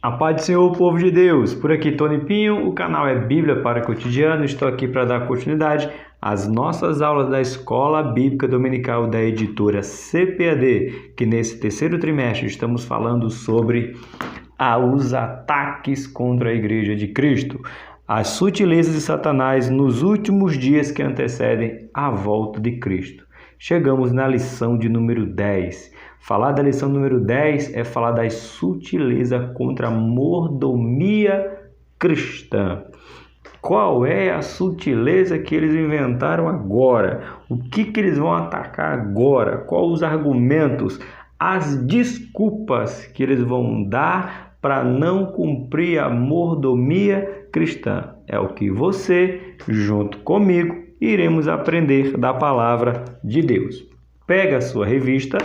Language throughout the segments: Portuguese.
A paz do Senhor, povo de Deus! Por aqui, Tony Pinho, o canal é Bíblia para o Cotidiano. Estou aqui para dar continuidade às nossas aulas da Escola Bíblica Dominical da editora CPAD, que nesse terceiro trimestre estamos falando sobre os ataques contra a Igreja de Cristo, as sutilezas de Satanás nos últimos dias que antecedem a volta de Cristo. Chegamos na lição de número 10. Falar da lição número 10 é falar das sutilezas contra a mordomia cristã. Qual é a sutileza que eles inventaram agora? O que eles vão atacar agora? Quais os argumentos, as desculpas que eles vão dar para não cumprir a mordomia cristã? É o que você, junto comigo, iremos aprender da palavra de Deus. Pega a sua revista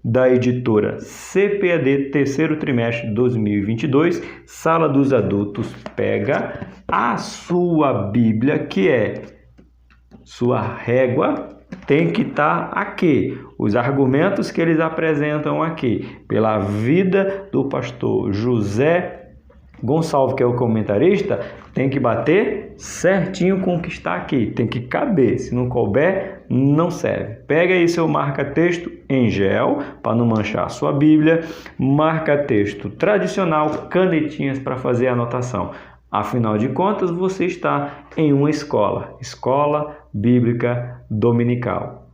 da editora CPAD, terceiro trimestre de 2022, Sala dos Adultos. Pega a sua Bíblia, que é sua régua, tem que estar aqui. Os argumentos que eles apresentam aqui, pela vida do pastor José Gonçalves, que é o comentarista, tem que bater certinho com o que está aqui. Tem que caber. Se não couber, não serve. Pega aí seu marca-texto em gel, para não manchar a sua Bíblia. Marca-texto tradicional, canetinhas para fazer a anotação. Afinal de contas, você está em uma escola bíblica dominical.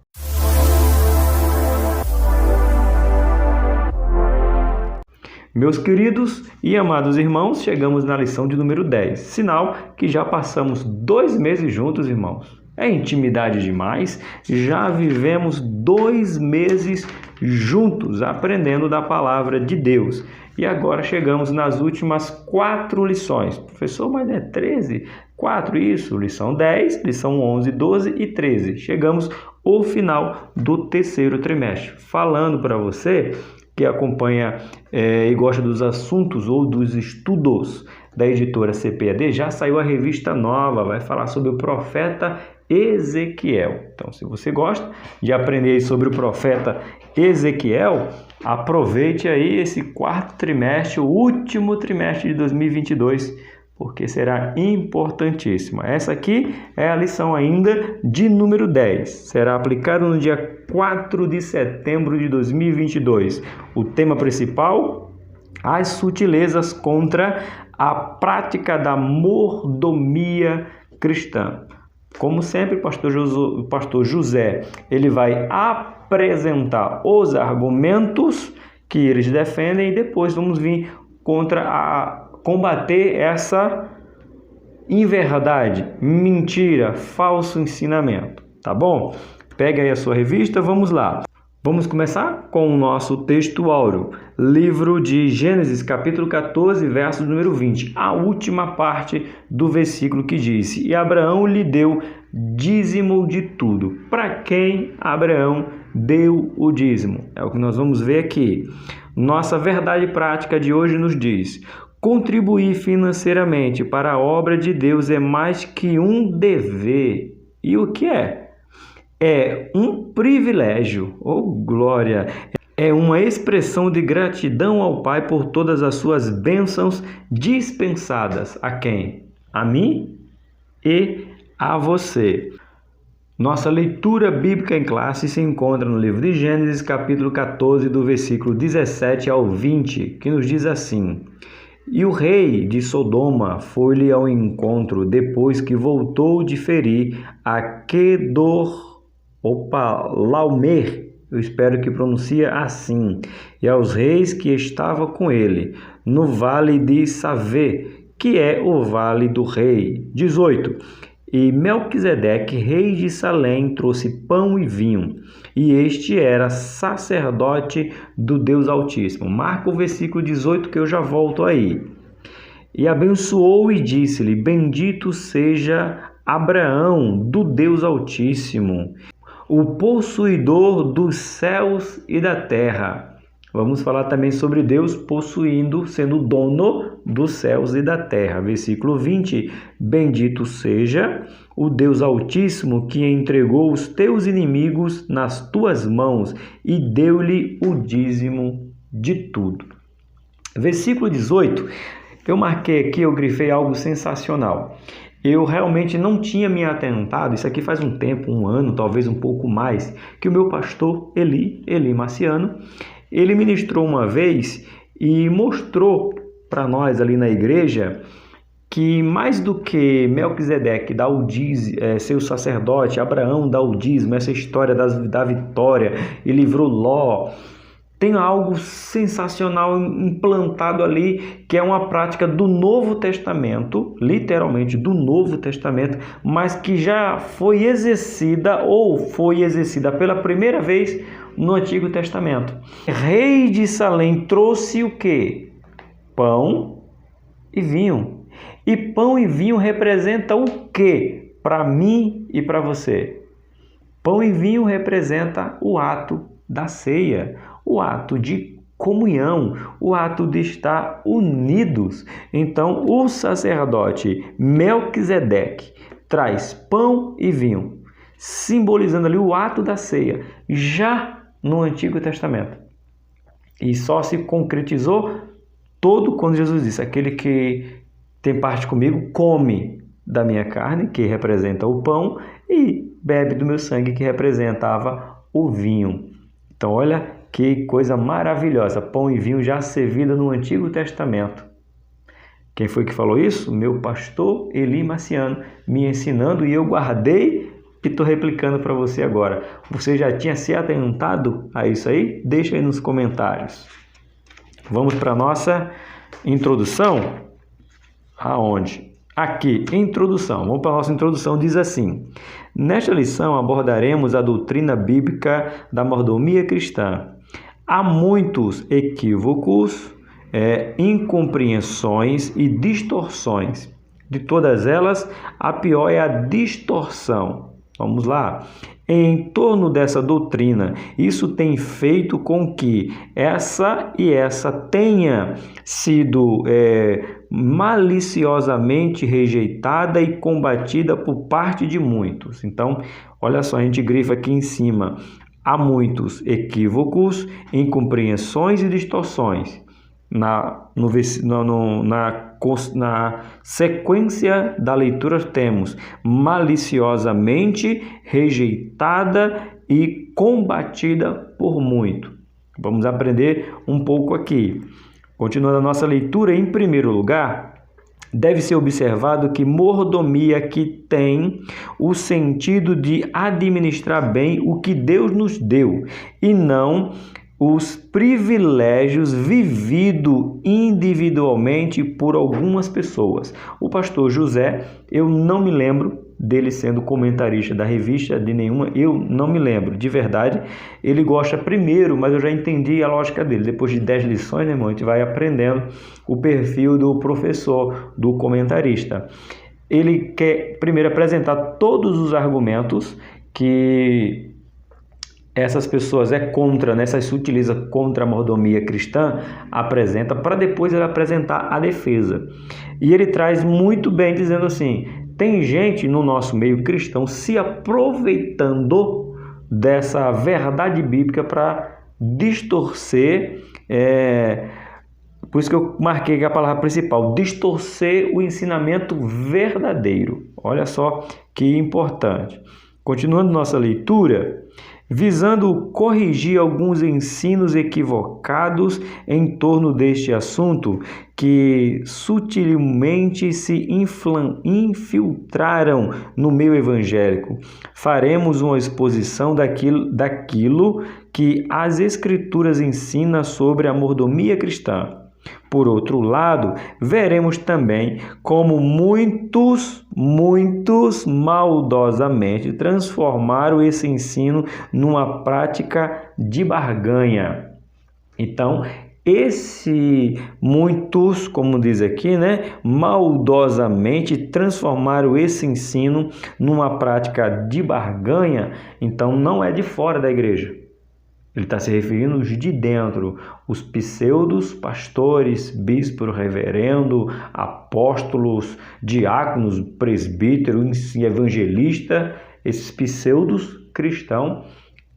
Meus queridos e amados irmãos, chegamos na lição de número 10. Sinal que já passamos 2 meses juntos, irmãos. É intimidade demais. Já vivemos 2 meses juntos, aprendendo da palavra de Deus. E agora chegamos nas últimas 4 lições. Professor, mas é 13? 4, isso. Lição 10, lição 11, 12 e 13. Chegamos ao final do terceiro trimestre. Falando para você que acompanha e gosta dos assuntos ou dos estudos da editora CPAD, já saiu a revista nova, vai falar sobre o profeta Ezequiel. Então, se você gosta de aprender sobre o profeta Ezequiel, aproveite aí esse 4º trimestre, o último trimestre de 2022, porque será importantíssima. Essa aqui é a lição ainda de número 10. Será aplicada no dia 4 de setembro de 2022. O tema principal: as sutilezas contra a prática da mordomia cristã. Como sempre, o pastor José ele vai apresentar os argumentos que eles defendem e depois vamos vir combater essa inverdade, mentira, falso ensinamento, tá bom? Pega aí a sua revista, vamos lá. Vamos começar com o nosso texto áureo, livro de Gênesis, capítulo 14, verso número 20, a última parte do versículo que diz: e Abraão lhe deu dízimo de tudo. Para quem Abraão deu o dízimo? É o que nós vamos ver aqui. Nossa verdade prática de hoje nos diz: contribuir financeiramente para a obra de Deus é mais que um dever. E o que é? É um privilégio. Oh, glória! É uma expressão de gratidão ao Pai por todas as suas bênçãos dispensadas. A quem? A mim e a você. Nossa leitura bíblica em classe se encontra no livro de Gênesis, capítulo 14, do versículo 17 ao 20, que nos diz assim: e o rei de Sodoma foi-lhe ao encontro depois que voltou de ferir a Laomer, eu espero que pronuncie assim, e aos reis que estavam com ele, no vale de Savé, que é o vale do rei. 18. E Melquisedeque, rei de Salém, trouxe pão e vinho, e este era sacerdote do Deus Altíssimo. Marca o versículo 18 que eu já volto aí. E abençoou e disse-lhe: bendito seja Abraão do Deus Altíssimo, o possuidor dos céus e da terra. Vamos falar também sobre Deus possuindo, sendo dono dos céus e da terra. Versículo 20. Bendito seja o Deus Altíssimo que entregou os teus inimigos nas tuas mãos e deu-lhe o dízimo de tudo. Versículo 18, eu marquei aqui, eu grifei algo sensacional. Eu realmente não tinha me atentado, isso aqui faz um tempo, um ano, talvez um pouco mais, que o meu pastor Eli Marciano, ele ministrou uma vez e mostrou para nós ali na igreja que mais do que Melquisedeque dar o dízimo, ser o sacerdote, Abraão dar o dízimo, essa história da vitória e livrou Ló, tem algo sensacional implantado ali, que é uma prática do Novo Testamento, literalmente do Novo Testamento, mas que já foi exercida ou foi exercida pela primeira vez no Antigo Testamento. Rei de Salém trouxe o quê? Pão e vinho. E pão e vinho representa o quê? Para mim e para você. Pão e vinho representa o ato da ceia, o ato de comunhão, o ato de estar unidos. Então, o sacerdote Melquisedeque traz pão e vinho, simbolizando ali o ato da ceia, já no Antigo Testamento. E só se concretizou todo quando Jesus disse: aquele que tem parte comigo, come da minha carne, que representa o pão, e bebe do meu sangue, que representava o vinho. Então, olha que coisa maravilhosa, pão e vinho já servido no Antigo Testamento. Quem foi que falou isso? Meu pastor Eli Marciano, me ensinando, e eu guardei e estou replicando para você agora. Você já tinha se atentado a isso aí? Deixa aí nos comentários. Vamos para a nossa introdução. Aonde? Aqui, introdução. Vamos para a nossa introdução, diz assim: nesta lição abordaremos a doutrina bíblica da mordomia cristã. Há muitos equívocos, incompreensões e distorções. De todas elas, a pior é a distorção. Vamos lá. Em torno dessa doutrina, isso tem feito com que essa tenha sido maliciosamente rejeitada e combatida por parte de muitos. Então, olha só, a gente grifa aqui em cima: há muitos equívocos, incompreensões e distorções. Na sequência da leitura temos maliciosamente rejeitada e combatida por muito. Vamos aprender um pouco aqui. Continuando a nossa leitura, em primeiro lugar, deve ser observado que mordomia aqui tem o sentido de administrar bem o que Deus nos deu e não os privilégios vividos individualmente por algumas pessoas. O pastor José, eu não me lembro dele sendo comentarista da revista de nenhuma, eu não me lembro, de verdade. Ele gosta primeiro, mas eu já entendi a lógica dele. Depois de 10 lições, né, irmão, a gente vai aprendendo o perfil do professor, do comentarista. Ele quer primeiro apresentar todos os argumentos que essas pessoas contra, né, se utiliza contra a mordomia cristã, apresenta, para depois ele apresentar a defesa. E ele traz muito bem, dizendo assim: tem gente no nosso meio cristão se aproveitando dessa verdade bíblica para distorcer, por isso que eu marquei aqui a palavra principal, distorcer o ensinamento verdadeiro. Olha só que importante. Continuando nossa leitura, visando corrigir alguns ensinos equivocados em torno deste assunto, que sutilmente se infiltraram no meio evangélico, faremos uma exposição daquilo que as Escrituras ensinam sobre a mordomia cristã. Por outro lado, veremos também como muitos maldosamente transformaram esse ensino numa prática de barganha. Então, muitos, como diz aqui, né, maldosamente transformaram esse ensino numa prática de barganha. Então, não é de fora da igreja. Ele está se referindo aos de dentro, os pseudos, pastores, bispos, reverendo, apóstolos, diáconos, presbíteros, evangelista. Esses pseudos cristãos,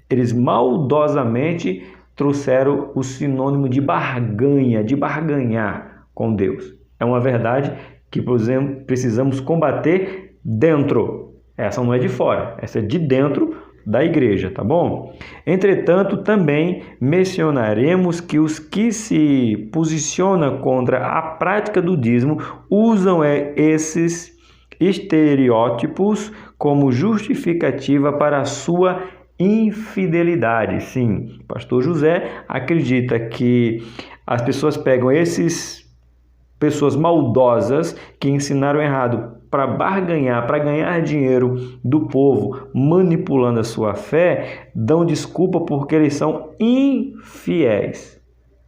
eles maldosamente trouxeram o sinônimo de barganha, de barganhar com Deus. É uma verdade que, por exemplo, precisamos combater dentro. Essa não é de fora, essa é de dentro da igreja, tá bom? Entretanto, também mencionaremos que os que se posicionam contra a prática do dízimo usam esses estereótipos como justificativa para a sua infidelidade. Sim, o pastor José acredita que as pessoas pegam pessoas maldosas que ensinaram errado para barganhar, para ganhar dinheiro do povo, manipulando a sua fé, dão desculpa porque eles são infiéis.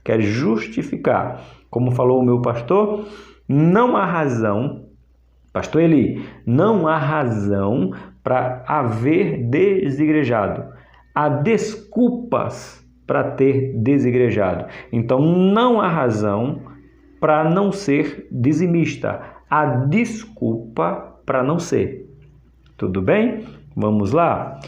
Quer justificar. Como falou o meu pastor, não há razão, pastor Eli, não há razão para haver desigrejado. Há desculpas para ter desigrejado. Então, não há razão para não ser dizimista. Há desculpa para não ser. Tudo bem? Vamos lá?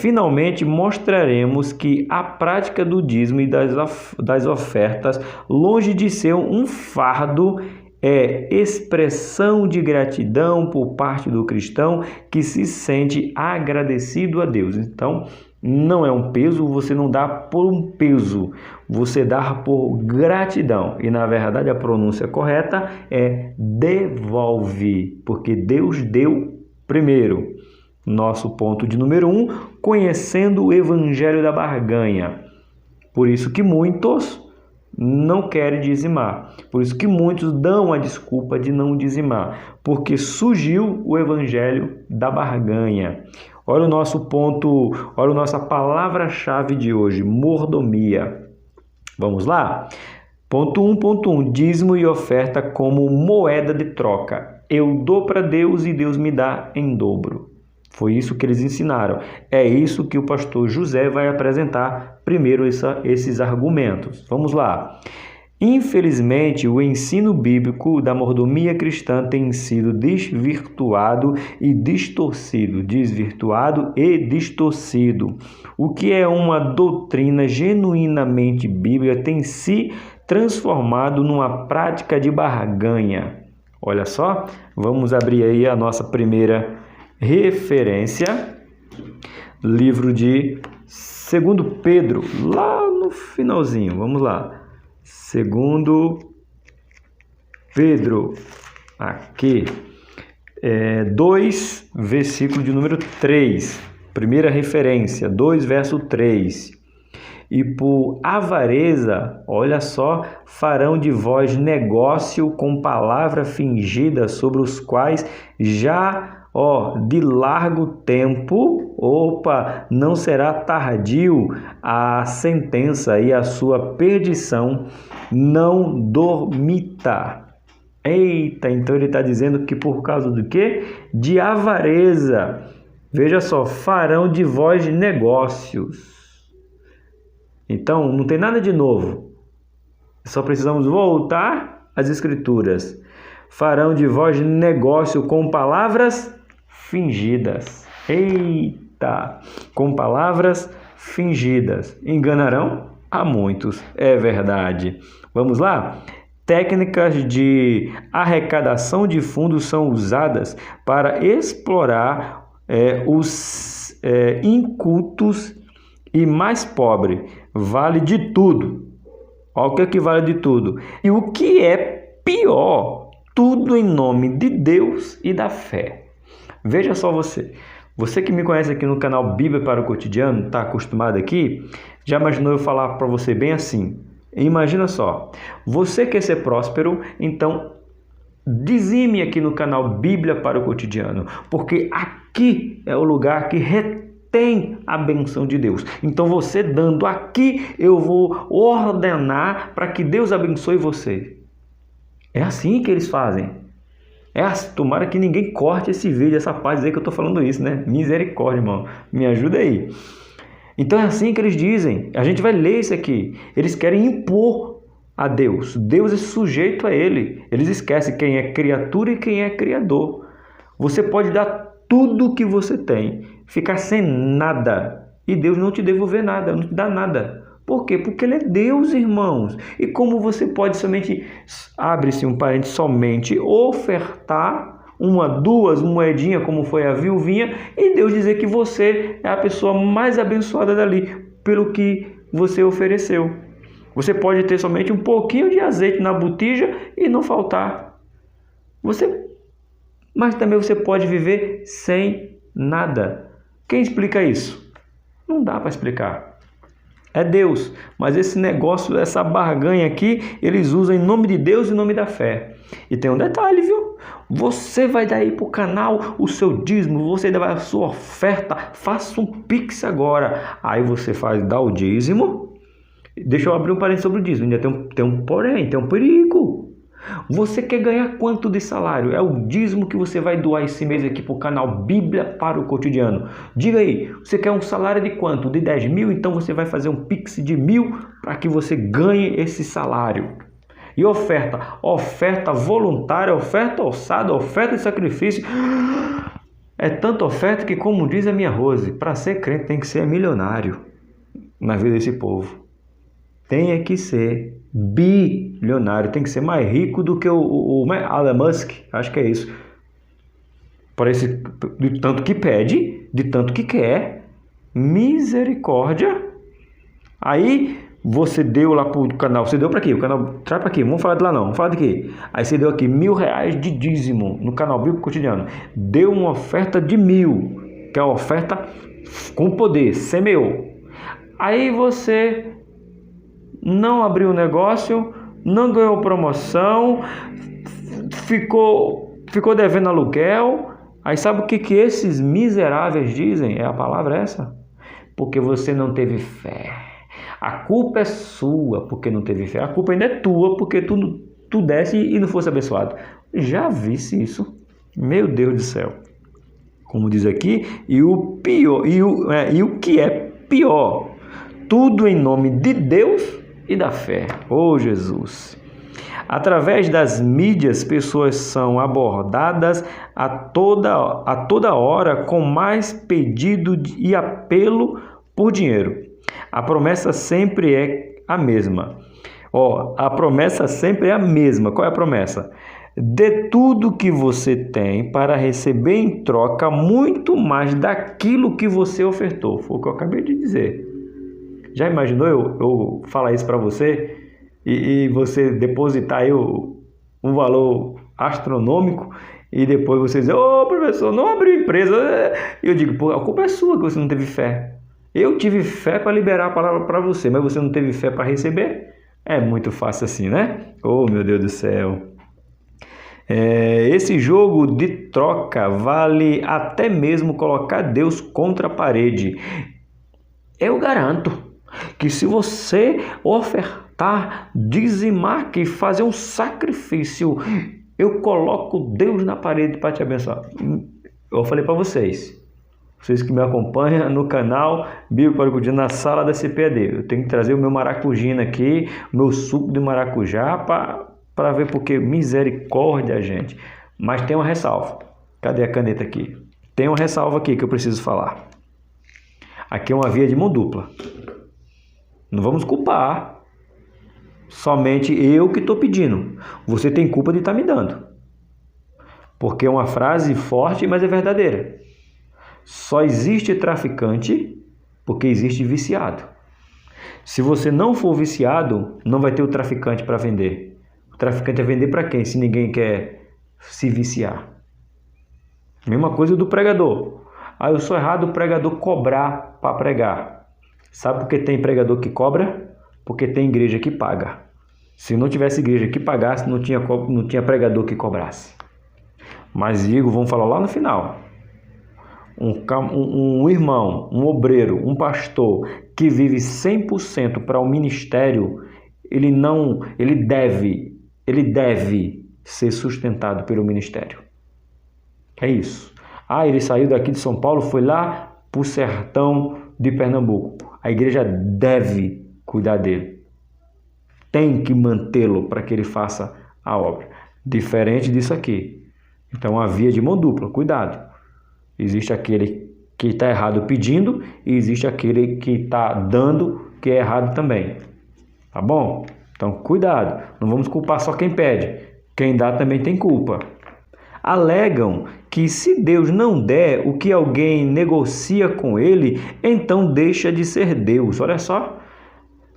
Finalmente, mostraremos que a prática do dízimo e das ofertas, longe de ser um fardo, é expressão de gratidão por parte do cristão que se sente agradecido a Deus. Então, não é um peso, você não dá por um peso, você dá por gratidão. E, na verdade, a pronúncia correta é devolve, porque Deus deu primeiro. Nosso ponto de número 1, conhecendo o evangelho da barganha. Por isso que muitos não querem dizimar. Por isso que muitos dão a desculpa de não dizimar, porque surgiu o evangelho da barganha. Olha o nosso ponto, olha a nossa palavra-chave de hoje, mordomia. Vamos lá? Ponto 1.1, dízimo e oferta como moeda de troca. Eu dou para Deus e Deus me dá em dobro. Foi isso que eles ensinaram. É isso que o pastor José vai apresentar primeiro esses argumentos. Vamos lá. Infelizmente, o ensino bíblico da mordomia cristã tem sido desvirtuado e distorcido. O que é uma doutrina genuinamente bíblica tem se transformado numa prática de barganha. Olha só, vamos abrir aí a nossa primeira referência, livro de 2 Pedro, lá no finalzinho, vamos lá. 2 Pedro, aqui, 2, versículo de número 3, primeira referência, 2, verso 3. E por avareza, olha só, farão de vós negócio com palavra fingida, sobre os quais já de largo tempo, não será tardio a sentença e a sua perdição não dormita. Eita, então ele está dizendo que por causa do quê? De avareza. Veja só, farão de vós negócios. Então, não tem nada de novo. Só precisamos voltar às Escrituras. Farão de vós negócio com palavras fingidas. Eita! Com palavras fingidas. Enganarão a muitos. É verdade. Vamos lá? Técnicas de arrecadação de fundos são usadas para explorar os incultos e mais pobres. Vale de tudo. Olha o que é que vale de tudo. E o que é pior, tudo em nome de Deus e da fé. Veja só você que me conhece aqui no canal Bíblia para o Cotidiano, está acostumado aqui, já imaginou eu falar para você bem assim? Imagina só, você quer ser próspero, então dizime aqui no canal Bíblia para o Cotidiano, porque aqui é o lugar que retém a benção de Deus. Então você dando aqui, eu vou ordenar para que Deus abençoe você. É assim que eles fazem. Tomara que ninguém corte esse vídeo, essa parte aí que eu estou falando isso, né? Misericórdia, irmão. Me ajuda aí. Então é assim que eles dizem. A gente vai ler isso aqui. Eles querem impor a Deus. Deus é sujeito a ele. Eles esquecem quem é criatura e quem é criador. Você pode dar tudo o que você tem, ficar sem nada, e Deus não te devolver nada, não te dá nada. Por quê? Porque Ele é Deus, irmãos. E como você pode somente, abre-se um parênteses, somente ofertar uma, duas moedinhas, como foi a viuvinha, e Deus dizer que você é a pessoa mais abençoada dali, pelo que você ofereceu. Você pode ter somente um pouquinho de azeite na botija e não faltar. Mas também você pode viver sem nada. Quem explica isso? Não dá para explicar. É Deus. Mas esse negócio, essa barganha aqui, eles usam em nome de Deus e em nome da fé. E tem um detalhe, viu? Você vai dar aí para o canal o seu dízimo, você dá a sua oferta, faça um Pix agora. Aí você dá o dízimo. Deixa eu abrir um parênteses sobre o dízimo. Ainda tem um porém, tem um perigo. Você quer ganhar quanto de salário? É o dízimo que você vai doar esse mês aqui para o canal Bíblia para o Cotidiano. Diga aí, você quer um salário de quanto? De 10 mil? Então você vai fazer um Pix de 1.000 para que você ganhe esse salário. E oferta voluntária, oferta ossada, oferta de sacrifício. É tanta oferta que, como diz a minha Rose, para ser crente tem que ser milionário na vida desse povo. Tem que ser bilionário, tem que ser mais rico do que o Elon Musk, acho que é isso. Parece de tanto que pede, de tanto que quer, misericórdia. Aí você deu lá pro canal, você deu para aqui, o canal traz para aqui, vamos falar de lá não, vamos falar daqui. Aí você deu aqui R$1.000 de dízimo no canal Bíblico Cotidiano, deu uma oferta de 1.000, que é a oferta com poder, semeou. Aí você não abriu o negócio, não ganhou promoção, ficou devendo aluguel. Aí sabe o que esses miseráveis dizem? A palavra essa? Porque você não teve fé. A culpa é sua porque não teve fé. A culpa ainda é tua porque tu desse e não fosse abençoado. Já visse isso? Meu Deus do céu. Como diz aqui, e o que é pior, tudo em nome de Deus e da fé. Oh, Jesus! Através das mídias, pessoas são abordadas a toda hora com mais pedido e apelo por dinheiro. A promessa sempre é a mesma. A promessa sempre é a mesma. Qual é a promessa? Dê tudo que você tem para receber em troca muito mais daquilo que você ofertou. Foi o que eu acabei de dizer. Já imaginou eu falar isso para você e você depositar aí um valor astronômico e depois você dizer, professor, não abriu empresa. E eu digo, a culpa é sua que você não teve fé. Eu tive fé para liberar a palavra para você, mas você não teve fé para receber? É muito fácil assim, né? Oh, meu Deus do céu. Esse jogo de troca vale até mesmo colocar Deus contra a parede. Eu garanto que se você ofertar, dizimar, que fazer um sacrifício, eu coloco Deus na parede para te abençoar. Eu falei para vocês que me acompanham no canal Bíblia para o Cotidiano, na sala da CPAD, eu tenho que trazer o meu maracujina aqui, o meu suco de maracujá para ver, porque misericórdia, gente. Mas tem uma ressalva. Cadê a caneta aqui? Tem uma ressalva aqui que eu preciso falar. Aqui é uma via de mão dupla. Não vamos culpar somente eu que estou pedindo. Você tem culpa de estar me dando. Porque é uma frase forte, mas é verdadeira. Só existe traficante porque existe viciado. Se você não for viciado, não vai ter o traficante para vender. O traficante vai vender para quem, se ninguém quer se viciar? Mesma coisa do pregador. Eu sou errado o pregador cobrar para pregar. Sabe por que tem pregador que cobra? Porque tem igreja que paga. Se não tivesse igreja que pagasse, não tinha pregador que cobrasse. Mas Igor, vamos falar lá no final. Um irmão, um obreiro, um pastor que vive 100% para o ministério, ele deve ser sustentado pelo ministério. É isso. Ele saiu daqui de São Paulo, foi lá para o sertão de Pernambuco. A igreja deve cuidar dele. Tem que mantê-lo para que ele faça a obra. Diferente disso aqui. Então, a via de mão dupla. Cuidado. Existe aquele que está errado pedindo, e existe aquele que está dando, que é errado também. Tá bom? Então, cuidado. Não vamos culpar só quem pede. Quem dá também tem culpa. Alegam que se Deus não der o que alguém negocia com ele, então deixa de ser Deus. Olha só.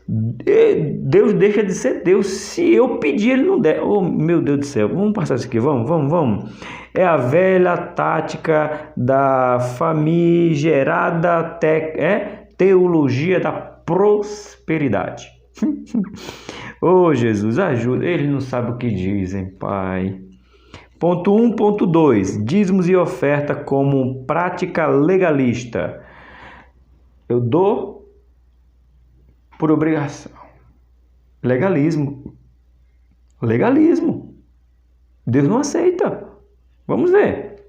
Deus deixa de ser Deus se eu pedir, ele não der. Oh, meu Deus do céu. Vamos passar isso aqui. Vamos. É a velha tática da famigerada teologia da prosperidade. Oh, Jesus, ajuda. Eles não sabem o que dizem, Pai. Ponto 1, ponto 2. Dízimos e oferta como prática legalista. Eu dou por obrigação. Legalismo. Deus não aceita. Vamos ver.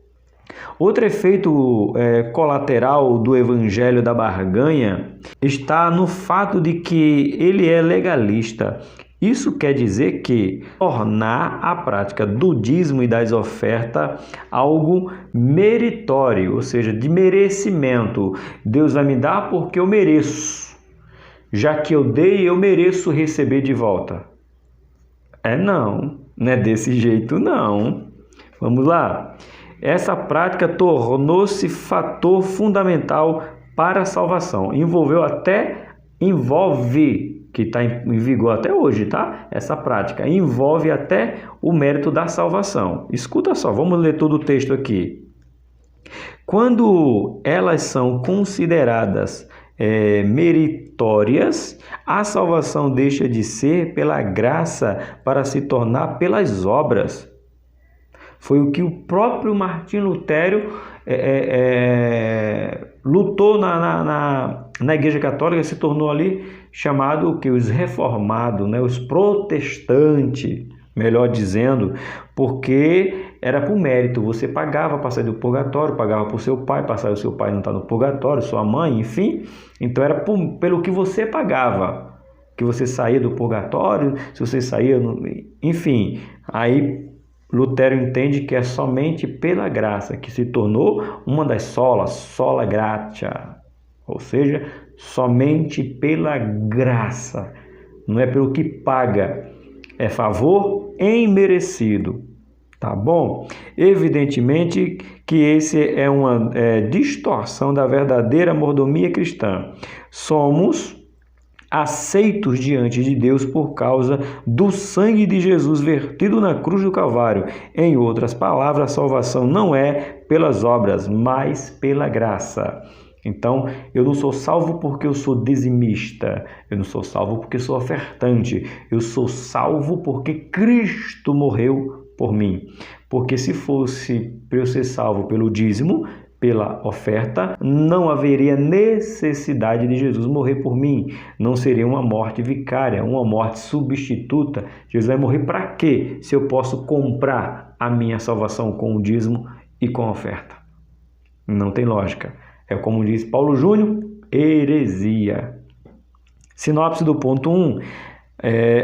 Outro efeito colateral do evangelho da barganha está no fato de que ele é legalista. Isso quer dizer que tornar a prática do dízimo e das ofertas algo meritório, ou seja, de merecimento. Deus vai me dar porque eu mereço. Já que eu dei, eu mereço receber de volta. Não é desse jeito não. Vamos lá. Essa prática tornou-se fator fundamental para a salvação. Envolve, que está em vigor até hoje, tá? Essa prática envolve até o mérito da salvação. Escuta só, vamos ler todo o texto aqui. Quando elas são consideradas meritórias, a salvação deixa de ser pela graça para se tornar pelas obras. Foi o que o próprio Martim Lutero lutou na Igreja Católica, se tornou ali chamado os reformados, né? Os protestantes, melhor dizendo, porque era por mérito. Você pagava para sair do purgatório, pagava para o seu pai, para sair o seu pai não está no purgatório, sua mãe, enfim. Então era pelo que você pagava, que você saía do purgatório, se você saía, enfim, aí Lutero entende que é somente pela graça que se tornou uma das sola gratia, ou seja, somente pela graça, não é pelo que paga, é favor imerecido, tá bom? Evidentemente que esse é uma distorção da verdadeira mordomia cristã. Somos aceitos diante de Deus por causa do sangue de Jesus vertido na cruz do Calvário. Em outras palavras, a salvação não é pelas obras, mas pela graça. Então, eu não sou salvo porque eu sou dizimista, eu não sou salvo porque sou ofertante, eu sou salvo porque Cristo morreu por mim. Porque se fosse para eu ser salvo pelo dízimo, pela oferta, não haveria necessidade de Jesus morrer por mim. Não seria uma morte vicária, uma morte substituta. Jesus vai morrer para quê? Se eu posso comprar a minha salvação com o dízimo e com a oferta. Não tem lógica. É como diz Paulo Júnior, heresia. Sinopse do ponto 1.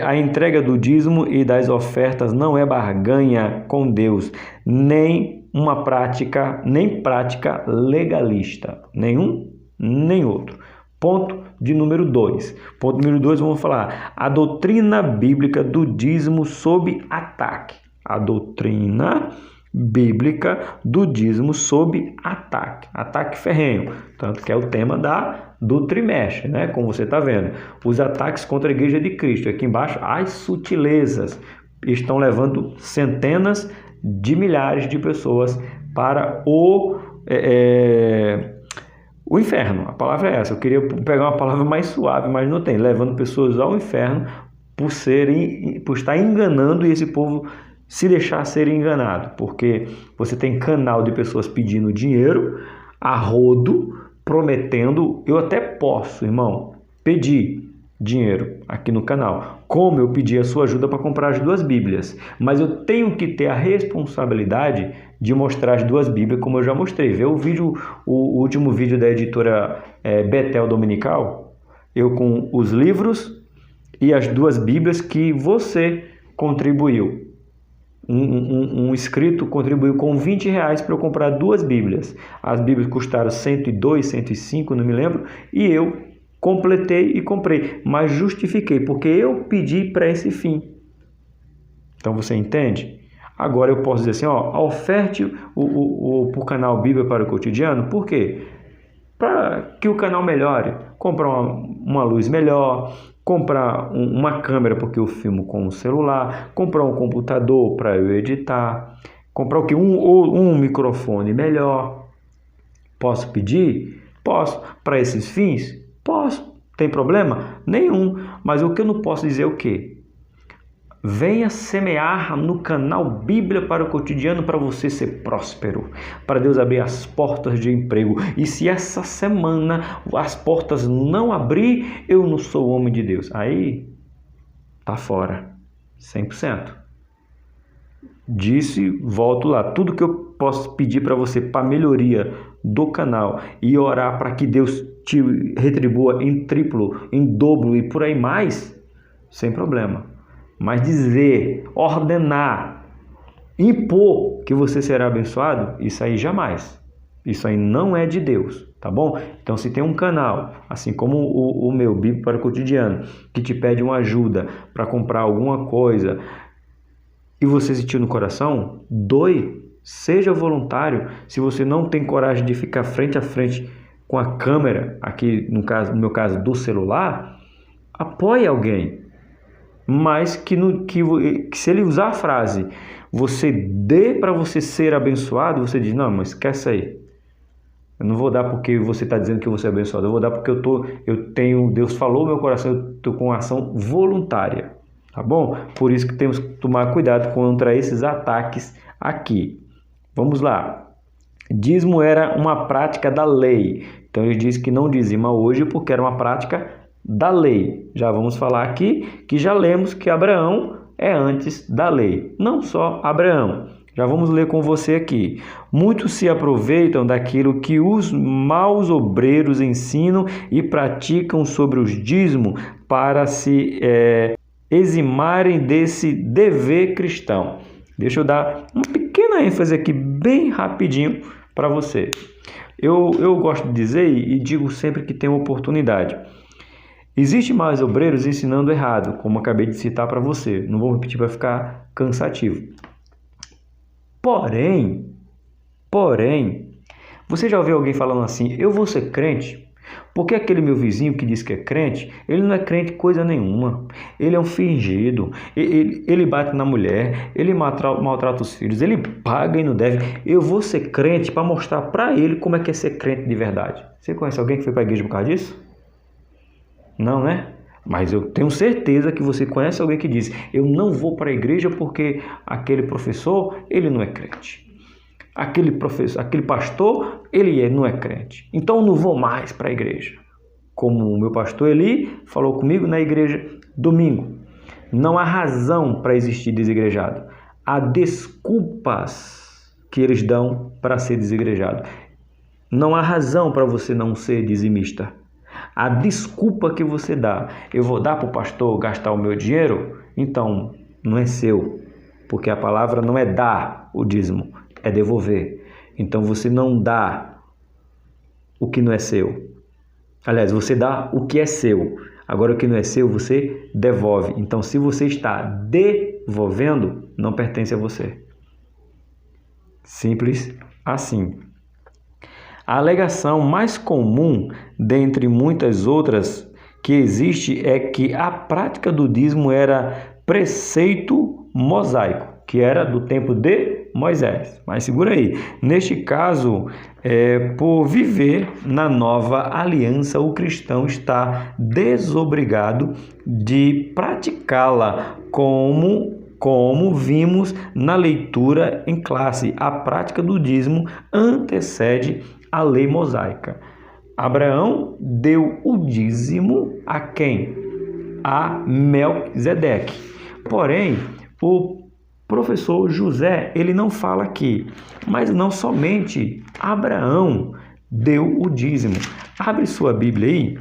A entrega do dízimo e das ofertas não é barganha com Deus, nem prática legalista, nenhum nem outro. Ponto de número 2. Ponto número 2, vamos falar a doutrina bíblica do dízimo sob ataque. A doutrina bíblica do dízimo sob ataque. Ataque ferrenho, tanto que é o tema do trimestre, né? Como você está vendo. Os ataques contra a Igreja de Cristo. Aqui embaixo, as sutilezas estão levando centenas de milhares de pessoas para o inferno. A palavra é essa. Eu queria pegar uma palavra mais suave, mas não tem. Levando pessoas ao inferno por estar enganando, e esse povo se deixar ser enganado. Porque você tem canal de pessoas pedindo dinheiro a rodo, prometendo. Eu até posso, irmão, pedir dinheiro aqui no canal, como eu pedi a sua ajuda para comprar as 2 Bíblias, mas eu tenho que ter a responsabilidade de mostrar as 2 Bíblias, como eu já mostrei. Vê o último vídeo da editora Betel Dominical, eu com os livros e as 2 Bíblias que você contribuiu. Um inscrito contribuiu com R$ 20 para eu comprar 2 Bíblias. As Bíblias custaram 102, 105, não me lembro, e eu completei e comprei, mas justifiquei, porque eu pedi para esse fim. Então você entende? Agora eu posso dizer assim, oferte para o canal Bíblia para o Cotidiano, por quê? Para que o canal melhore, comprar uma luz melhor, comprar uma câmera porque eu filmo com o celular, comprar um computador para eu editar, comprar o que? Um microfone melhor. Posso pedir? Posso. Para esses fins? Posso. Tem problema? Nenhum. Mas o que eu não posso dizer é o quê? Venha semear no canal Bíblia para o Cotidiano para você ser próspero, para Deus abrir as portas de emprego. E se essa semana as portas não abrir, eu não sou homem de Deus. Aí, tá fora, 100%. Disse, volto lá, tudo que eu posso pedir para você para melhoria do canal e orar para que Deus te retribua em triplo, em dobro e por aí mais, sem problema. Mas dizer, ordenar, impor que você será abençoado, isso aí jamais. Isso aí não é de Deus, tá bom? Então, se tem um canal, assim como o meu, Bíblia para o Cotidiano, que te pede uma ajuda para comprar alguma coisa e você sentiu no coração, doe, seja voluntário. Se você não tem coragem de ficar frente a frente com a câmera, aqui no meu caso do celular, apoie alguém. Mas que se ele usar a frase, você dê para você ser abençoado, você diz, não, mas esquece aí. Eu não vou dar porque você está dizendo que você é abençoado, eu vou dar porque Deus falou no meu coração, eu estou com ação voluntária, tá bom? Por isso que temos que tomar cuidado contra esses ataques aqui. Vamos lá. Dízimo era uma prática da lei. Então ele diz que não dizima hoje porque era uma prática da lei. Já vamos falar aqui que já lemos que Abraão é antes da lei. Não só Abraão. Já vamos ler com você aqui. Muitos se aproveitam daquilo que os maus obreiros ensinam e praticam sobre os dízimos para se eximarem desse dever cristão. Deixa eu dar uma pequena ênfase aqui, bem rapidinho, para você. Eu gosto de dizer e digo sempre que tem uma oportunidade. Existem mais obreiros ensinando errado, como acabei de citar para você. Não vou repetir para ficar cansativo. Porém, você já ouviu alguém falando assim, eu vou ser crente? Porque aquele meu vizinho que diz que é crente, ele não é crente coisa nenhuma. Ele é um fingido, ele bate na mulher, ele maltrata os filhos, ele paga e não deve. Eu vou ser crente para mostrar para ele como é que é ser crente de verdade. Você conhece alguém que foi para a igreja por causa disso? Não, né? Mas eu tenho certeza que você conhece alguém que diz, eu não vou para a igreja porque aquele professor, ele não é crente. Aquele pastor, ele não é crente. Então eu não vou mais para a igreja. Como o meu pastor Eli falou comigo na igreja domingo. Não há razão para existir desigrejado. Há desculpas que eles dão para ser desigrejado. Não há razão para você não ser dizimista. A desculpa que você dá, eu vou dar para o pastor gastar o meu dinheiro? Então, não é seu, porque a palavra não é dar o dízimo, é devolver. Então, você não dá o que não é seu. Aliás, você dá o que é seu. Agora, o que não é seu, você devolve. Então, se você está devolvendo, não pertence a você. Simples assim. A alegação mais comum, dentre muitas outras que existe, é que a prática do dízimo era preceito mosaico, que era do tempo de Moisés. Mas segura aí. Neste caso, por viver na nova aliança, o cristão está desobrigado de praticá-la como vimos na leitura em classe. A prática do dízimo antecede a lei mosaica. Abraão deu o dízimo a quem? A Melquisedeque. Porém, o professor José, ele não fala aqui, mas não somente Abraão deu o dízimo. Abre sua Bíblia aí,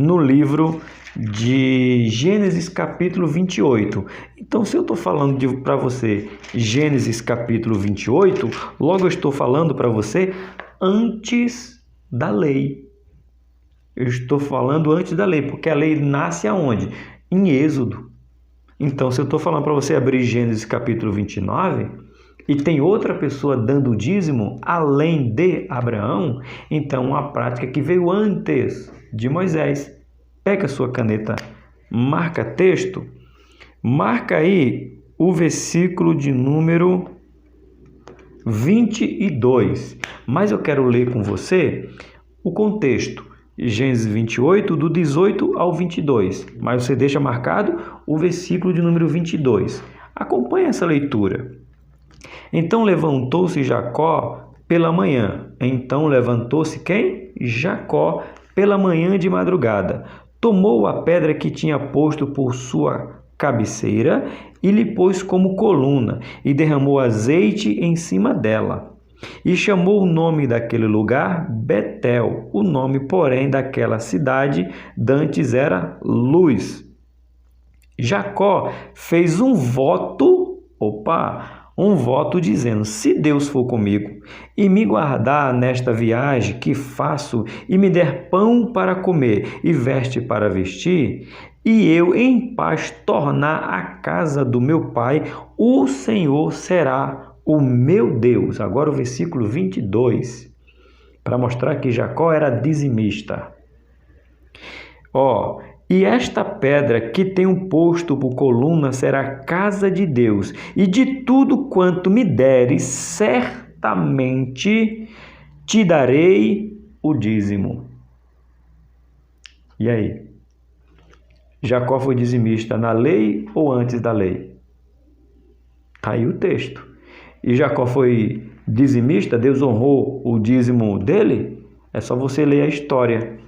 no livro de Gênesis capítulo 28. Então, se eu estou falando para você Gênesis capítulo 28, logo eu estou falando para você antes da lei. Eu estou falando antes da lei, porque a lei nasce aonde? Em Êxodo. Então, se eu estou falando para você abrir Gênesis capítulo 29 e tem outra pessoa dando o dízimo além de Abraão, então uma prática que veio antes de Moisés. Pega a sua caneta, marca texto, marca aí o versículo de número 22. Mas eu quero ler com você o contexto. Gênesis 28, do 18 ao 22. Mas você deixa marcado o versículo de número 22. Acompanhe essa leitura. Então levantou-se Jacó pela manhã. Então levantou-se quem? Jacó pela manhã de madrugada. Tomou a pedra que tinha posto por sua cabeceira e lhe pôs como coluna e derramou azeite em cima dela. E chamou o nome daquele lugar Betel. O nome, porém, daquela cidade dantes era Luz. Jacó fez um voto, dizendo: se Deus for comigo e me guardar nesta viagem que faço e me der pão para comer e veste para vestir, e eu em paz tornar à casa do meu pai, o Senhor será o meu Deus. Agora o versículo 22, para mostrar que Jacó era dizimista. E esta pedra que tenho posto por coluna será a casa de Deus, e de tudo quanto me deres, certamente te darei o dízimo. E aí? Jacó foi dizimista na lei ou antes da lei? Está aí o texto. E Jacó foi dizimista? Deus honrou o dízimo dele? É só você ler a história.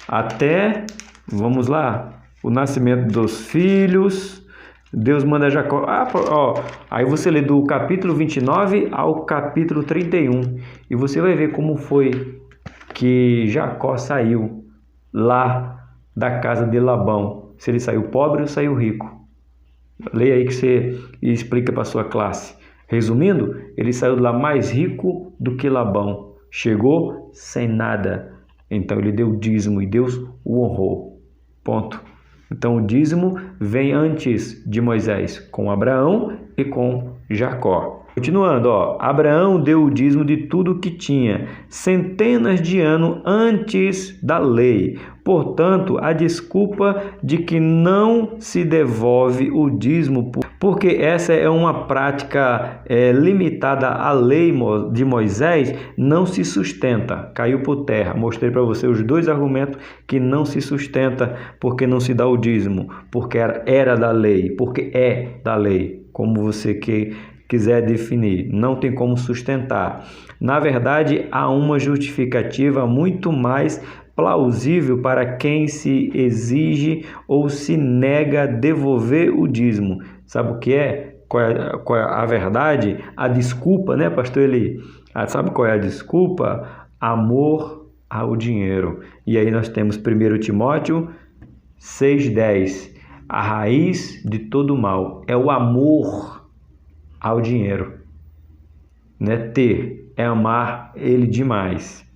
Até, vamos lá, o nascimento dos filhos, Deus manda Jacó. Aí você lê do capítulo 29 ao capítulo 31. E você vai ver como foi que Jacó saiu lá da casa de Labão. Se ele saiu pobre ou saiu rico. Leia aí que você explica para a sua classe. Resumindo, ele saiu de lá mais rico do que Labão. Chegou sem nada. Então ele deu o dízimo e Deus o honrou. Ponto. Então o dízimo vem antes de Moisés, com Abraão e com Jacó. Continuando, Abraão deu o dízimo de tudo que tinha, centenas de anos antes da lei. Portanto, a desculpa de que não se devolve o dízimo, porque essa é uma prática limitada à lei de Moisés, não se sustenta. Caiu por terra. Mostrei para você os dois argumentos que não se sustenta, porque não se dá o dízimo, porque era da lei, porque é da lei, como você quiser definir, não tem como sustentar. Na verdade, há uma justificativa muito mais plausível para quem se exige ou se nega a devolver o dízimo. Sabe o que é? Qual é a verdade? A desculpa, né, pastor Eli? Sabe qual é a desculpa? Amor ao dinheiro. E aí nós temos 1 Timóteo 6,10. A raiz de todo mal é o amor ao dinheiro. Não é ter, é amar ele demais.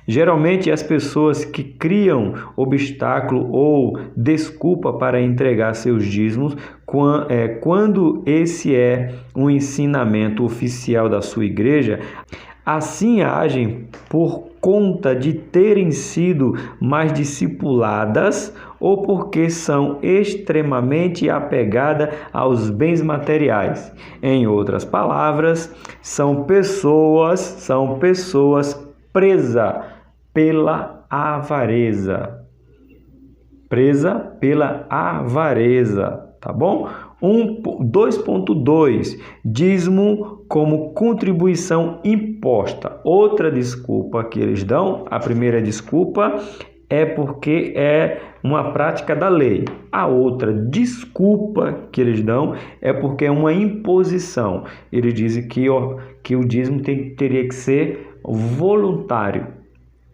Geralmente as pessoas que criam obstáculo ou desculpa para entregar seus dízimos, quando esse é um ensinamento oficial da sua igreja, assim agem por conta de terem sido mais discipuladas ou porque são extremamente apegadas aos bens materiais. Em outras palavras, são pessoas presas pela avareza. Tá bom? 2.2 dízimo como contribuição imposta. Outra desculpa que eles dão, a primeira desculpa é porque é uma prática da lei. A outra desculpa que eles dão é porque é uma imposição. Eles dizem que o dízimo teria que ser voluntário.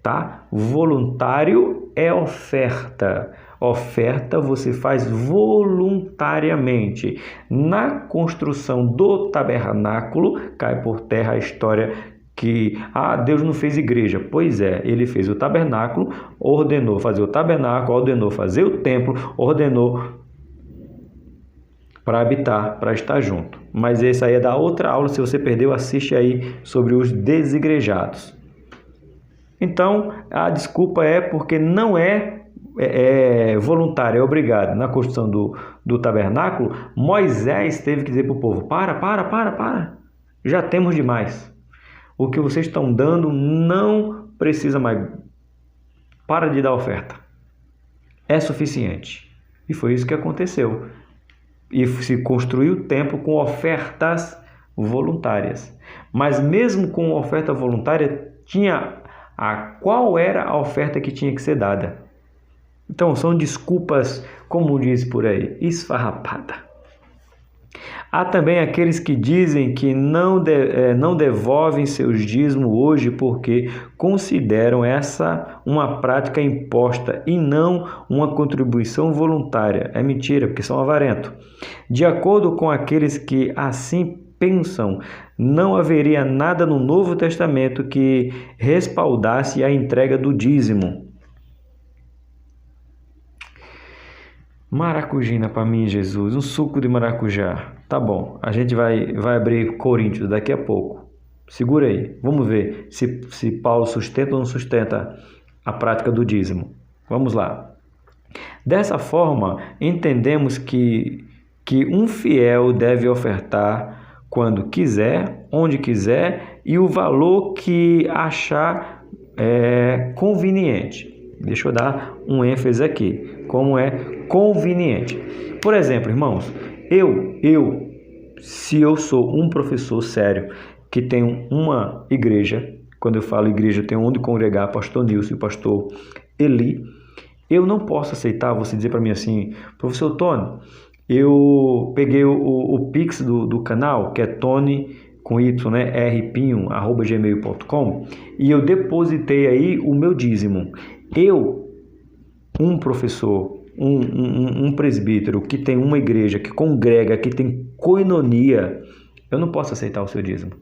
tá? Voluntário é oferta. Oferta você faz voluntariamente. Na construção do tabernáculo, cai por terra a história que Deus não fez igreja. Pois é, ele fez o tabernáculo, ordenou fazer o tabernáculo, ordenou fazer o templo, ordenou para habitar, para estar junto. Mas esse aí é da outra aula, se você perdeu, assiste aí sobre os desigrejados. Então, a desculpa é porque não é voluntário, é obrigado. Na construção do tabernáculo, Moisés teve que dizer para o povo, para, já temos demais. O que vocês estão dando não precisa mais. Para de dar oferta. É suficiente. E foi isso que aconteceu. E se construiu o templo com ofertas voluntárias. Mas mesmo com oferta voluntária, qual era a oferta que tinha que ser dada? Então, são desculpas, como diz por aí, esfarrapada. Há também aqueles que dizem que não devolvem seus dízimos hoje porque consideram essa uma prática imposta e não uma contribuição voluntária. É mentira, porque são avarentos. De acordo com aqueles que assim pensam, não haveria nada no Novo Testamento que respaldasse a entrega do dízimo. Maracujina para mim, Jesus, um suco de maracujá. Tá bom, a gente vai abrir Coríntios daqui a pouco. Segura aí, vamos ver se Paulo sustenta ou não sustenta a prática do dízimo. Vamos lá. Dessa forma, entendemos que um fiel deve ofertar quando quiser, onde quiser e o valor que achar conveniente. Deixa eu dar um ênfase aqui, como é conveniente. Por exemplo, irmãos, se eu sou um professor sério que tenho uma igreja, quando eu falo igreja, eu tenho onde congregar pastor Nilson e pastor Eli, eu não posso aceitar você dizer para mim assim, professor Tony, eu peguei o Pix do canal, que é Tony com Y, né, rpinho@gmail.com, e eu depositei aí o meu dízimo. Um professor, um presbítero que tem uma igreja, que congrega, que tem coinonia, eu não posso aceitar o seu dízimo.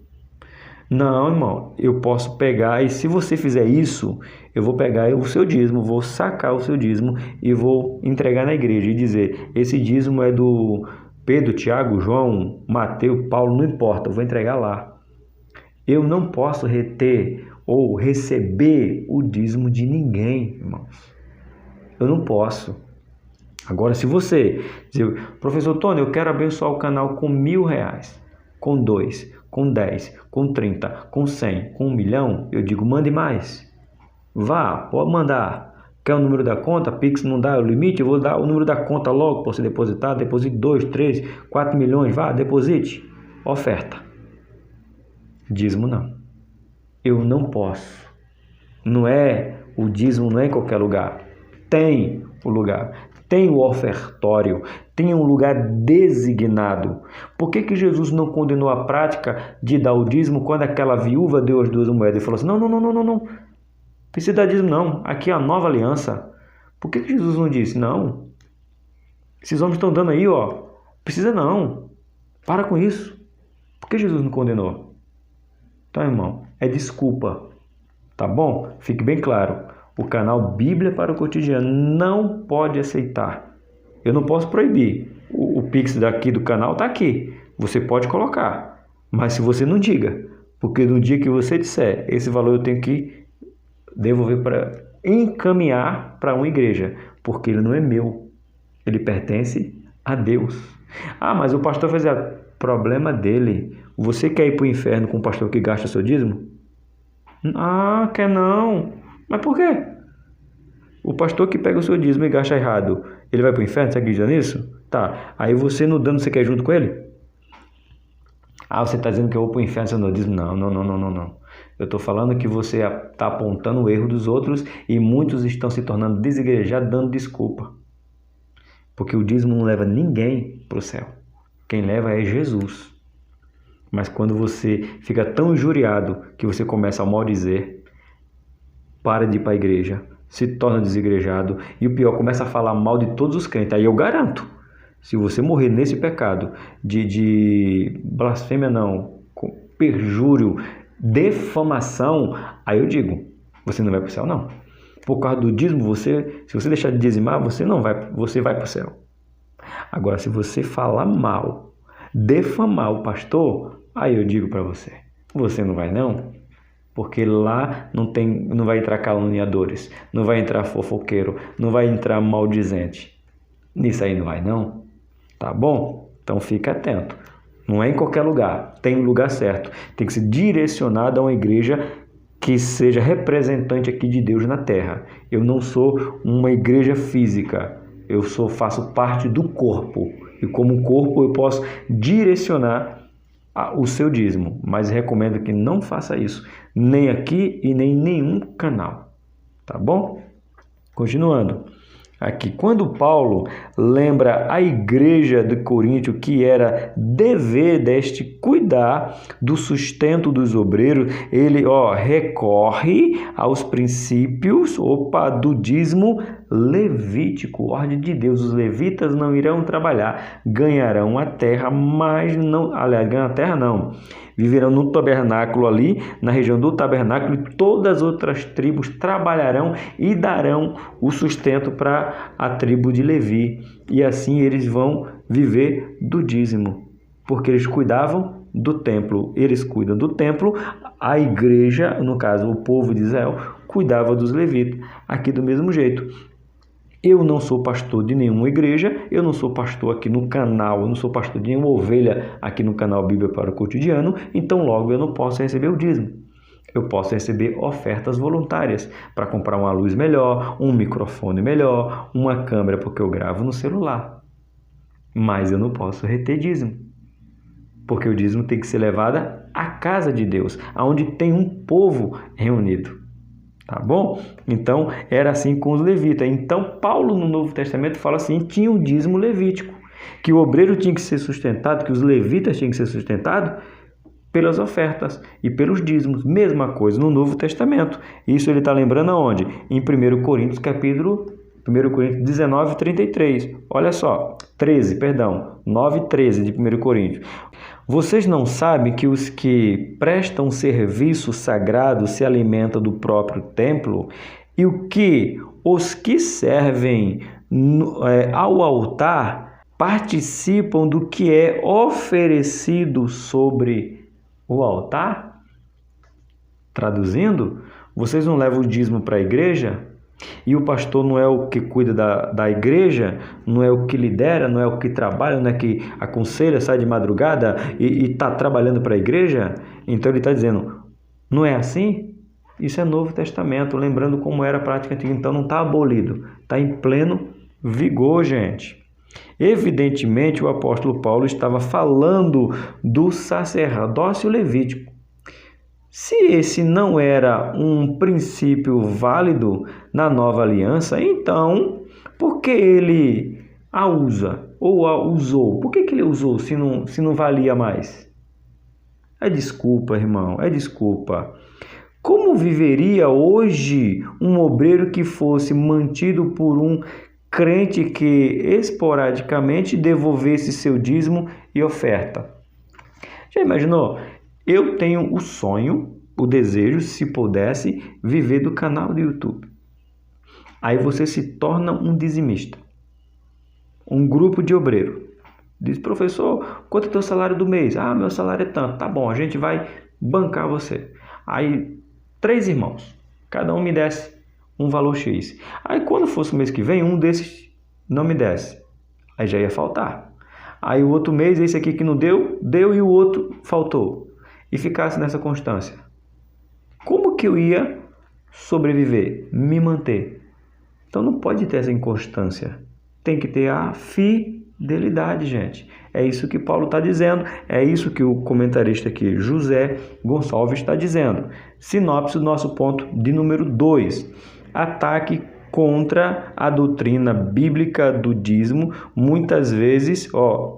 Não, irmão, eu posso pegar, e se você fizer isso, eu vou pegar o seu dízimo, vou sacar o seu dízimo e vou entregar na igreja e dizer, esse dízimo é do Pedro, Tiago, João, Mateus, Paulo, não importa, eu vou entregar lá. Eu não posso reter ou receber o dízimo de ninguém, irmãos. Eu não posso. Agora, se você dizer, professor Tony, eu quero abençoar o canal com R$1.000, com 2, com 10, com 30, com 100, com 1 milhão, eu digo, mande mais. Vá, pode mandar. Quer o número da conta? Pix não dá o limite, eu vou dar o número da conta logo para você depositar. Deposite 2, 3, 4 milhões, vá, deposite. Oferta. Dízimo não. Eu não posso. O dízimo não é em qualquer lugar. Tem o lugar, tem o ofertório, tem um lugar designado. Por que Jesus não condenou a prática de dar o dízimo quando aquela viúva deu as 2 moedas e falou assim, não, precisa dar dízimo não, aqui é a nova aliança. Por que Jesus não disse, não, esses homens estão dando aí, precisa não, para com isso. Por que Jesus não condenou? Então, irmão, é desculpa, tá bom? Fique bem claro. O canal Bíblia para o Cotidiano não pode aceitar. Eu não posso proibir. O Pix daqui do canal está aqui. Você pode colocar. Mas se você não diga. Porque no dia que você disser, esse valor eu tenho que devolver para encaminhar para uma igreja. Porque ele não é meu. Ele pertence a Deus. Mas o pastor fez problema dele. Você quer ir para o inferno com um pastor que gasta seu dízimo? Quer não. Mas por quê? O pastor que pega o seu dízimo e gasta errado, ele vai para o inferno? Você acredita nisso? Tá. Aí você no dano, você quer ir junto com ele? Você está dizendo que eu vou para o inferno sem o dízimo? Não. Eu estou falando que você está apontando o erro dos outros e muitos estão se tornando desigrejados dando desculpa. Porque o dízimo não leva ninguém para o céu. Quem leva é Jesus. Mas quando você fica tão injuriado que você começa a maldizer, para de ir para a igreja, se torna desigrejado e o pior, começa a falar mal de todos os crentes. Aí eu garanto, se você morrer nesse pecado de blasfêmia, não, perjúrio, defamação, aí eu digo, você não vai para o céu, não. Por causa do dízimo, se você deixar de dizimar, você vai para o céu. Agora, se você falar mal, defamar o pastor, aí eu digo para você não vai não, porque lá não vai entrar caluniadores, não vai entrar fofoqueiro, não vai entrar maldizente. Nisso aí não vai não, tá bom? Então fica atento. Não é em qualquer lugar, tem um lugar certo. Tem que ser direcionado a uma igreja que seja representante aqui de Deus na terra. Eu não sou uma igreja física, faço parte do corpo. E como corpo eu posso direcionar o seu dízimo, mas recomendo que não faça isso, nem aqui e nem em nenhum canal, tá bom? Continuando. Aqui, quando Paulo lembra a igreja de Corinto que era dever deste cuidar do sustento dos obreiros, ele recorre aos princípios do dízimo levítico, ordem de Deus. Os levitas não irão trabalhar, ganharão a terra, mas não, ganhar a terra não. Viverão no tabernáculo ali, na região do tabernáculo, e todas as outras tribos trabalharão e darão o sustento para a tribo de Levi. E assim eles vão viver do dízimo, porque eles cuidavam do templo. Eles cuidam do templo, a igreja, no caso o povo de Israel, cuidava dos levitas. Aqui do mesmo jeito. Eu não sou pastor de nenhuma igreja, eu não sou pastor aqui no canal, eu não sou pastor de nenhuma ovelha aqui no canal Bíblia para o Cotidiano, então logo eu não posso receber o dízimo. Eu posso receber ofertas voluntárias para comprar uma luz melhor, um microfone melhor, uma câmera, porque eu gravo no celular. Mas eu não posso reter dízimo, porque o dízimo tem que ser levado à casa de Deus, onde tem um povo reunido. Tá bom? Então, era assim com os levitas. Então, Paulo, no Novo Testamento, fala assim, tinha o dízimo levítico, que o obreiro tinha que ser sustentado, que os levitas tinham que ser sustentados pelas ofertas e pelos dízimos. Mesma coisa no Novo Testamento. Isso ele está lembrando aonde? Em 1 Coríntios, 19, 33. Olha só, 9, 13 de 1 Coríntios. Vocês não sabem que os que prestam serviço sagrado se alimentam do próprio templo e os que servem ao altar participam do que é oferecido sobre o altar? Traduzindo, vocês não levam o dízimo para a igreja? E o pastor não é o que cuida da igreja, não é o que lidera, não é o que trabalha, não é que aconselha, sai de madrugada e está trabalhando para a igreja? Então ele está dizendo, não é assim? Isso é Novo Testamento, lembrando como era a prática antiga. Então não está abolido, está em pleno vigor, gente. Evidentemente o apóstolo Paulo estava falando do sacerdócio levítico. Se esse não era um princípio válido na nova aliança, então por que ele a usa ou a usou? Por que ele usou se não valia mais? É desculpa, irmão, é desculpa. Como viveria hoje um obreiro que fosse mantido por um crente que esporadicamente devolvesse seu dízimo e oferta? Já imaginou? Eu tenho o sonho, o desejo, se pudesse, viver do canal do YouTube. Aí você se torna um dizimista. Um grupo de obreiro. Diz, professor, quanto é o teu salário do mês? Ah, meu salário é tanto. Tá bom, a gente vai bancar você. Aí, 3 irmãos. Cada um me desse um valor X. Aí, quando fosse o mês que vem, um desses não me desse. Aí já ia faltar. Aí, o outro mês, esse aqui que não deu e o outro faltou. E ficasse nessa constância. Como que eu ia sobreviver, me manter? Então não pode ter essa inconstância. Tem que ter a fidelidade, gente. É isso que Paulo está dizendo. É isso que o comentarista aqui, José Gonçalves, está dizendo. Sinopse do nosso ponto de número 2. Ataque contra a doutrina bíblica do dízimo, muitas vezes,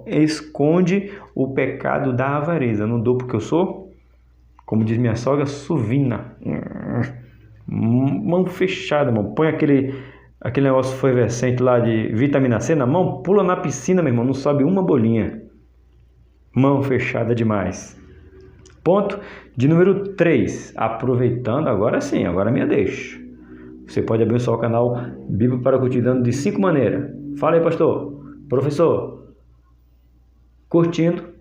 esconde o pecado da avareza. Não dou porque eu sou, como diz minha sogra, suvina. Mão fechada, irmão. Põe aquele negócio efervescente lá de vitamina C na mão, pula na piscina, meu irmão, não sobe uma bolinha. Mão fechada demais. Ponto de número 3. Aproveitando, agora sim, agora é minha deixa. Você pode abençoar o canal Bíblia para o Cotidiano de 5 maneiras. Fala aí, pastor. Professor. Curtindo.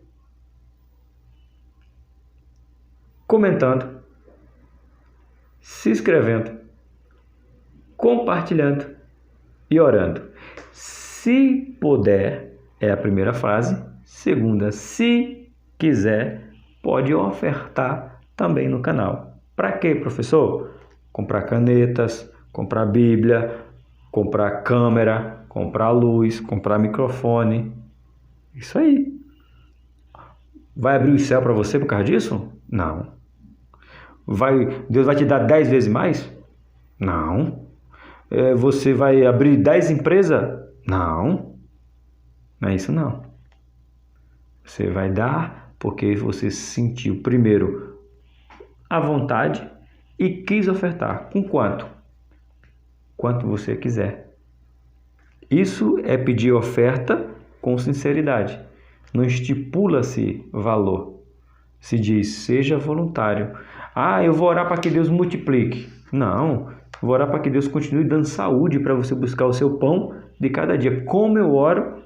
Comentando. Se inscrevendo. Compartilhando. E orando. Se puder, é a primeira frase. Segunda, se quiser, pode ofertar também no canal. Para quê, professor? Comprar canetas, comprar Bíblia, comprar câmera, comprar luz, comprar microfone. Isso aí. Vai abrir o céu para você por causa disso? Não. Deus vai te dar 10 vezes mais? Não. Você vai abrir 10 empresas? Não. Não é isso não. Você vai dar porque você sentiu primeiro a vontade e quis ofertar. Com quanto? Quanto você quiser. Isso é pedir oferta com sinceridade. Não estipula-se valor. Se diz, seja voluntário. Eu vou orar para que Deus multiplique. Não, vou orar para que Deus continue dando saúde para você buscar o seu pão de cada dia. Como eu oro,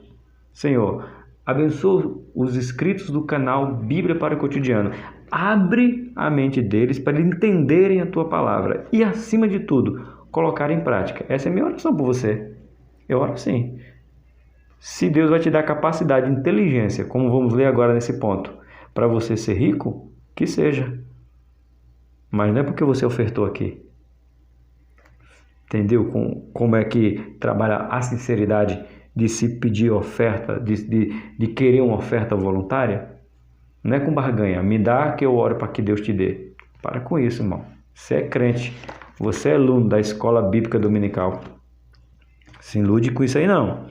Senhor, abençoa os inscritos do canal Bíblia para o Cotidiano. Abre a mente deles para eles entenderem a tua palavra e, acima de tudo, colocar em prática. Essa é a minha oração por você. Eu oro sim. Se Deus vai te dar capacidade, inteligência, como vamos ler agora nesse ponto, para você ser rico, que seja. Mas não é porque você ofertou aqui. Entendeu como é que trabalha a sinceridade de se pedir oferta, de querer uma oferta voluntária? Não é com barganha. Me dá que eu oro para que Deus te dê. Para com isso, irmão. Você é crente. Você é aluno da Escola Bíblica Dominical. Se ilude com isso aí, não.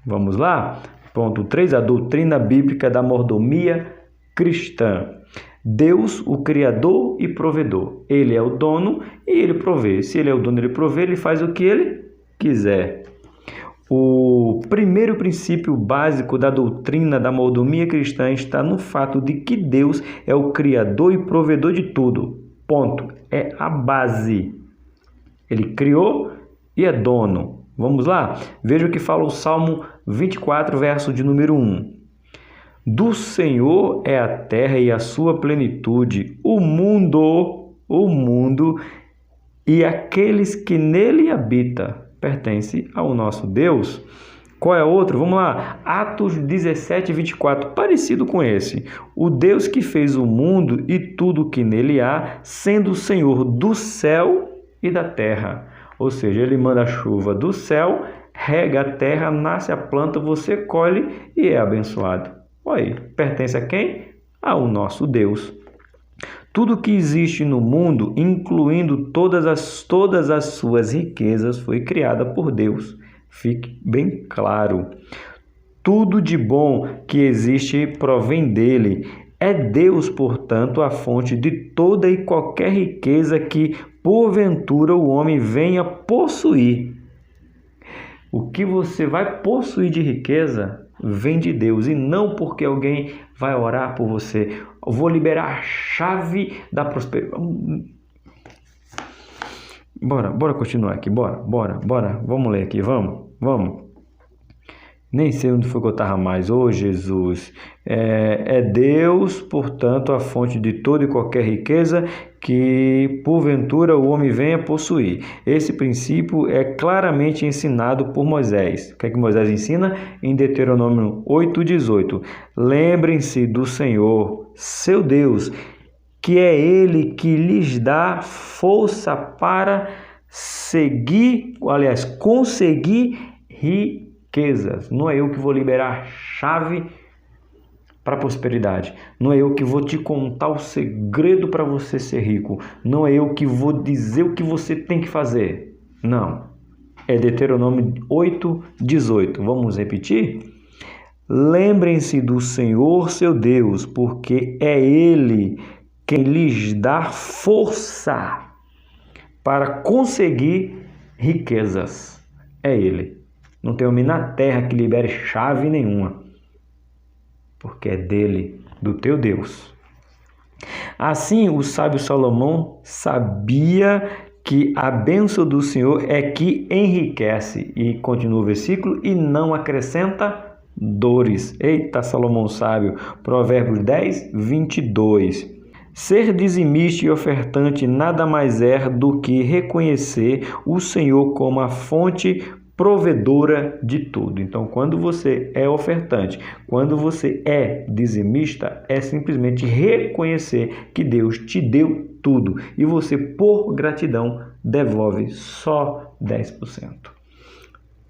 Vamos lá? Ponto 3. A doutrina bíblica da mordomia cristã. Deus, o Criador e provedor. Ele é o dono e ele provê. Se ele é o dono e ele provê, ele faz o que ele quiser. O primeiro princípio básico da doutrina da mordomia cristã está no fato de que Deus é o Criador e provedor de tudo. Ponto. É a base. Ele criou e é dono. Vamos lá? Veja o que fala o Salmo 24, verso de número 1. Do Senhor é a terra e a sua plenitude, o mundo e aqueles que nele habitam. Pertence ao nosso Deus. Qual é outro? Vamos lá. Atos 17, 24. Parecido com esse. O Deus que fez o mundo e tudo que nele há, sendo o Senhor do céu e da terra. Ou seja, ele manda a chuva do céu, rega a terra, nasce a planta, você colhe e é abençoado. Olha aí. Pertence a quem? Ao nosso Deus. Tudo que existe no mundo, incluindo todas as suas riquezas, foi criada por Deus. Fique bem claro. Tudo de bom que existe provém dele. É Deus, portanto, a fonte de toda e qualquer riqueza que, porventura, o homem venha possuir. O que você vai possuir de riqueza vem de Deus e não porque alguém vai orar por você. Eu vou liberar a chave da prosperidade. Bora continuar aqui, bora. Vamos ler aqui, vamos. Nem sei onde foi que eu estava mais. Ô Jesus, é Deus, portanto, a fonte de toda e qualquer riqueza que, porventura, o homem venha possuir. Esse princípio é claramente ensinado por Moisés. O que é que Moisés ensina? Em Deuteronômio 8:18. Lembrem-se do Senhor, seu Deus, que é Ele que lhes dá força para conseguir riquezas. Não é eu que vou liberar a chave para a prosperidade. Não é eu que vou te contar o segredo para você ser rico. Não é eu que vou dizer o que você tem que fazer. Não. É Deuteronômio 8:18. Vamos repetir? Lembrem-se do Senhor, seu Deus, porque é Ele quem lhes dá força para conseguir riquezas. É Ele. Não tem homem na terra que libere chave nenhuma, porque é dele, do teu Deus. Assim, o sábio Salomão sabia que a bênção do Senhor é que enriquece. E continua o versículo, e não acrescenta dores. Eita, Salomão sábio. Provérbios 10, 22. Ser dizimista e ofertante nada mais é do que reconhecer o Senhor como a fonte provedora de tudo. Então, quando você é ofertante, quando você é dizimista, é simplesmente reconhecer que Deus te deu tudo e você, por gratidão, devolve só 10%.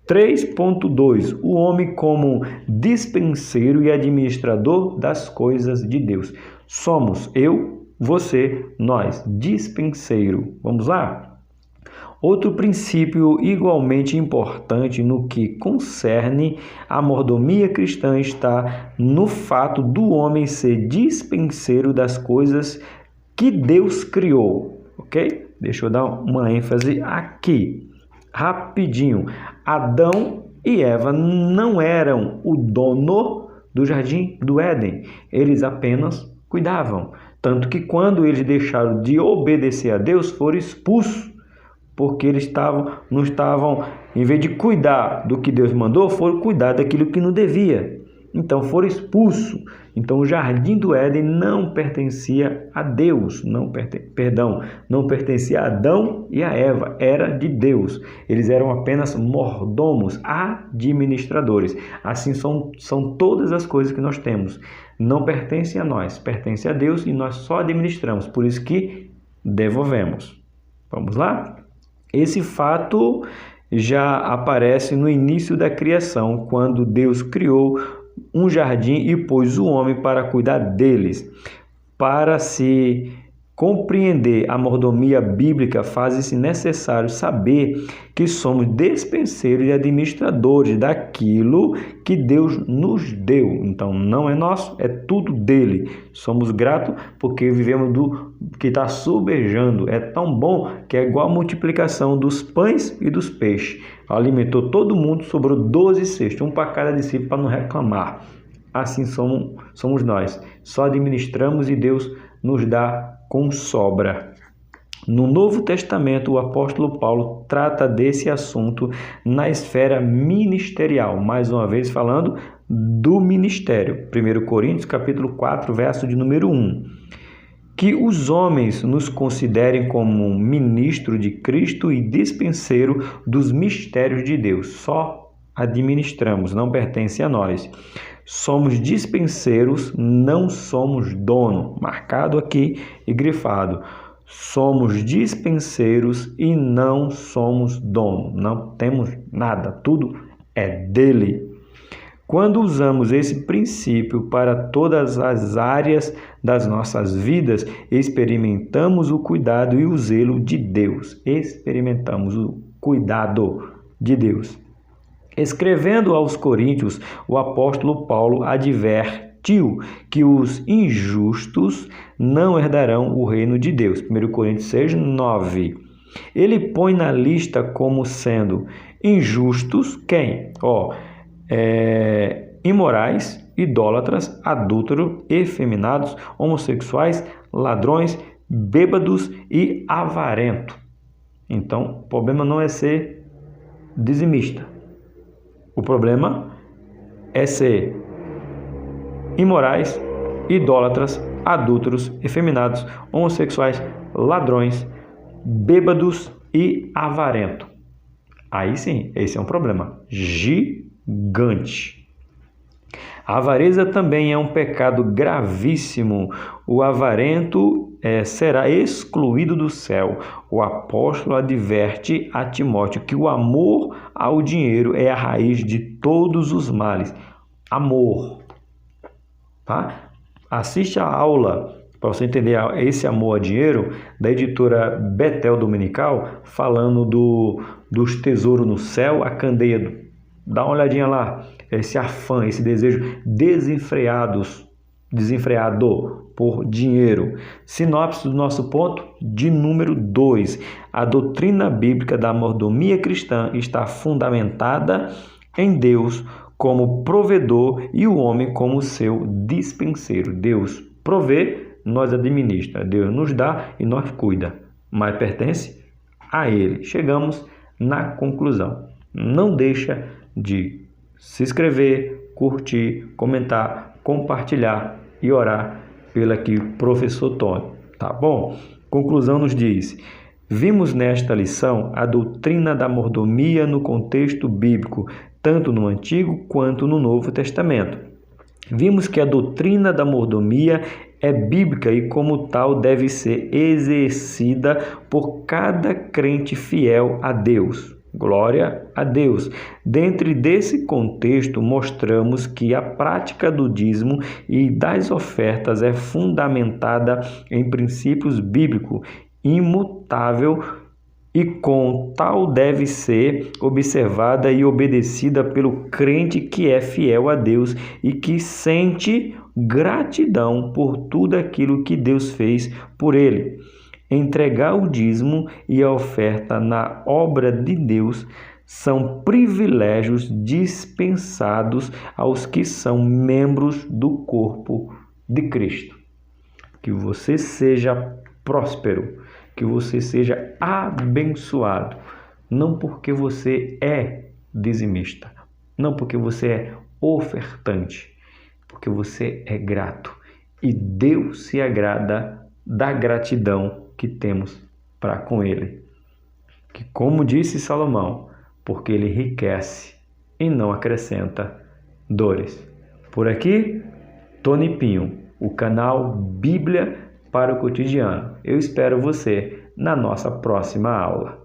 3.2. O homem como dispenseiro e administrador das coisas de Deus. Somos eu, você, nós, dispenseiro. Vamos lá? Outro princípio igualmente importante no que concerne a mordomia cristã está no fato do homem ser dispenseiro das coisas que Deus criou, ok? Deixa eu dar uma ênfase aqui, rapidinho. Adão e Eva não eram o dono do jardim do Éden, eles apenas cuidavam. Tanto que quando eles deixaram de obedecer a Deus, foram expulsos. Porque eles não estavam, em vez de cuidar do que Deus mandou, foram cuidar daquilo que não devia. Então foram expulsos. Então o jardim do Éden não pertencia a Deus, não pertencia a Adão e a Eva, era de Deus. Eles eram apenas mordomos, administradores. Assim são todas as coisas que nós temos. Não pertencem a nós, pertencem a Deus e nós só administramos. Por isso que devolvemos. Vamos lá? Esse fato já aparece no início da criação, quando Deus criou um jardim e pôs o homem para cuidar deles. Para se compreender a mordomia bíblica, faz-se necessário saber que somos dispenseiros e administradores daquilo que Deus nos deu. Então, não é nosso, é tudo dele. Somos gratos porque vivemos do que está sobejando. É tão bom que é igual a multiplicação dos pães e dos peixes. Alimentou todo mundo, sobrou 12 cestos, um para cada discípulo, para não reclamar. Assim somos nós. Só administramos e Deus nos dá com sobra. No Novo Testamento, o apóstolo Paulo trata desse assunto na esfera ministerial, mais uma vez falando do ministério. 1 Coríntios, capítulo 4, verso de número 1. Que os homens nos considerem como ministro de Cristo e dispenseiro dos mistérios de Deus. Só administramos, não pertence a nós. Somos dispenseiros, não somos dono. Marcado aqui e grifado. Somos dispenseiros e não somos dono. Não temos nada, tudo é dele. Quando usamos esse princípio para todas as áreas das nossas vidas, experimentamos o cuidado e o zelo de Deus. Experimentamos o cuidado de Deus. Escrevendo aos Coríntios, o apóstolo Paulo advertiu que os injustos não herdarão o reino de Deus. 1 Coríntios 6, 9. Ele põe na lista como sendo injustos quem? Imorais, idólatras, adúlteros, efeminados, homossexuais, ladrões, bêbados e avarentos. Então, o problema não é ser dizimista. O problema é ser imorais, idólatras, adúlteros, efeminados, homossexuais, ladrões, bêbados e avarentos. Aí sim, esse é um problema gigante. A avareza também é um pecado gravíssimo. O avarento será excluído do céu. O apóstolo adverte a Timóteo que o amor ao dinheiro é a raiz de todos os males. Amor. Tá? Assiste a aula para você entender esse amor ao dinheiro da editora Betel Dominical, falando dos tesouros no céu, a candeia. Dá uma olhadinha lá. Esse afã, esse desejo desenfreado por dinheiro. Sinopse do nosso ponto de número 2. A doutrina bíblica da mordomia cristã está fundamentada em Deus como provedor e o homem como seu dispenseiro. Deus provê, nós administra. Deus nos dá e nós cuida, mas pertence a Ele. Chegamos na conclusão. Não deixa de se inscrever, curtir, comentar, compartilhar e orar pelo aqui professor Tony, tá bom? Conclusão nos diz: vimos nesta lição a doutrina da mordomia no contexto bíblico, tanto no Antigo quanto no Novo Testamento. Vimos que a doutrina da mordomia é bíblica e, como tal, deve ser exercida por cada crente fiel a Deus. Glória a Deus. Dentro desse contexto, mostramos que a prática do dízimo e das ofertas é fundamentada em princípios bíblicos, imutável e com tal deve ser observada e obedecida pelo crente que é fiel a Deus e que sente gratidão por tudo aquilo que Deus fez por ele. Entregar o dízimo e a oferta na obra de Deus são privilégios dispensados aos que são membros do corpo de Cristo. Que você seja próspero, que você seja abençoado, não porque você é dizimista, não porque você é ofertante, porque você é grato. E Deus se agrada da gratidão que temos para com Ele. Que, como disse Salomão, porque Ele enriquece e não acrescenta dores. Por aqui, Tony Pinho, o canal Bíblia para o Cotidiano. Eu espero você na nossa próxima aula.